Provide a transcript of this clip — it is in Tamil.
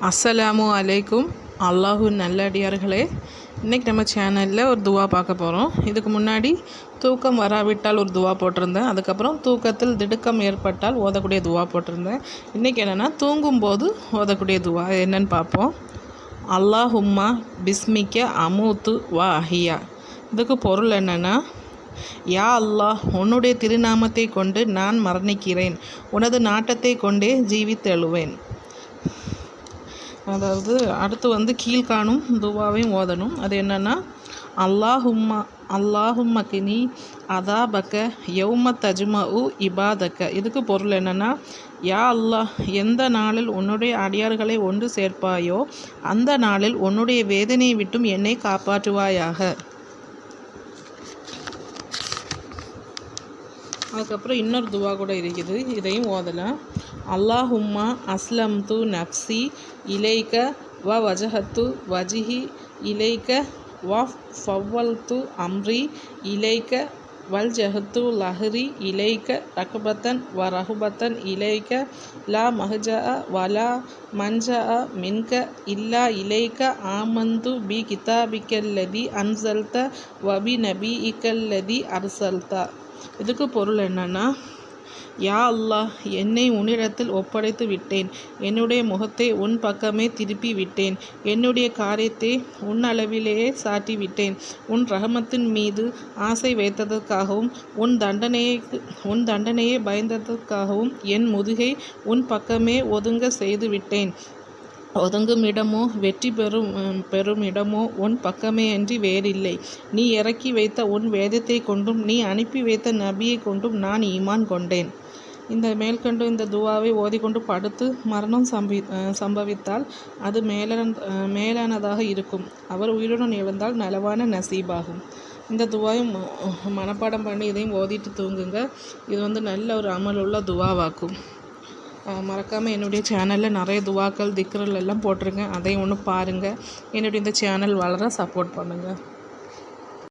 அஸ்ஸலாமு அலைக்கும். அல்லாஹு நல்லடியார்களே, இன்றைக்கி நம்ம சேனலில் ஒரு துவா பார்க்க போகிறோம். இதுக்கு முன்னாடி தூக்கம் வராவிட்டால் ஒரு துவா போட்டிருந்தேன். அதுக்கப்புறம் தூக்கத்தில் திடுக்கம் ஏற்பட்டால் ஓதக்கூடிய துவா போட்டிருந்தேன். இன்றைக்கி என்னென்னா தூங்கும்போது ஓதக்கூடிய துவா என்னன்னு பார்ப்போம். அல்லாஹும்மா பிஸ்மிக்க அமூத்து வா அஹியா. இதுக்கு பொருள் என்னென்னா, யா அல்லாஹ், உன்னுடைய திருநாமத்தை கொண்டு நான் மரணிக்கிறேன், உனது நாட்டத்தை கொண்டே ஜீவித்தெழுவேன். அதாவது அடுத்து கீழ்காணும் துவாவையும் ஓதணும். அது என்னென்னா, அல்லாஹும்மக்கினி அதாபக்க யௌம தஜ்மஉ இபாதக்க. இதுக்கு பொருள் என்னென்னா, யா அல்லாஹ், எந்த நாளில் உன்னுடைய அடியார்களை ஒன்று சேர்ப்பாயோ அந்த நாளில் உன்னுடைய வேதனையை விட்டும் என்னை காப்பாற்றுவாயாக. அதுக்கப்புறம் இன்னொரு துவா கூட இருக்குது, இதையும் ஓதலாம். அல்லாஹும்மா அஸ்லம்து நப்சி இலைக்க வ வஜஹத்து வஜிஹி இலைக்க வ ஃபவ்வல்து அம்ரி இலைக்க வல் ஜஹத்து லஹரி இலைக்க ரக்பத்தன் வ ரஹுபத்தன் இலைக்க லா மஹ்ஜா வலா மன்ஜா மின்க இல்லா இலைக்க ஆமந்து பி கிதாபிக்கல்லதி அன்சல்த வபி நபி இக்கல்லதி அர்சல்தா. இதுக்கு பொருள் என்னென்னா, யா அல்லாஹ், என்னை உன்னிடத்தில் ஒப்படைத்து விட்டேன், என்னுடைய முகத்தை உன் பக்கமே திருப்பி விட்டேன், என்னுடைய காரியத்தை உன் அளவிலேயே சாட்டி விட்டேன், உன் ரஹமத்தின் மீது ஆசை வைத்ததற்காகவும் உன் தண்டனையை பயந்ததற்காகவும் என் முதுகை உன் பக்கமே ஒதுங்க செய்து விட்டேன். ஒதுங்கும் இடமோ வெற்றி பெறும் இடமோ உன் பக்கமே அன்றி வேறில்லை. நீ இறக்கி வைத்த உன் வேதத்தை கொண்டும் நீ அனுப்பி வைத்த நபியை கொண்டும் நான் ஈமான் கொண்டேன். இந்த மேற்கொண்டு இந்த துவாவை ஓதிக்கொண்டு படுத்து மரணம் சம்பவித்தால் அது மேலானதாக இருக்கும். அவர் உயிருடன் எழுந்தால் நலவான நசீபாகும். இந்த துவாயும் மனப்பாடம் பண்ணி இதையும் ஓதிட்டு தூங்குங்க. இது நல்ல ஒரு அமல் உள்ள துவாவாக்கும். மறக்காமல் என்னுடைய சேனலில் நிறைய துவாக்கள் திக்ருல் எல்லாம் போட்டிருங்க. அதையும் ஒன்று பாருங்கள். என்னுடைய இந்த சேனல் வளர சப்போர்ட் பண்ணுங்கள்.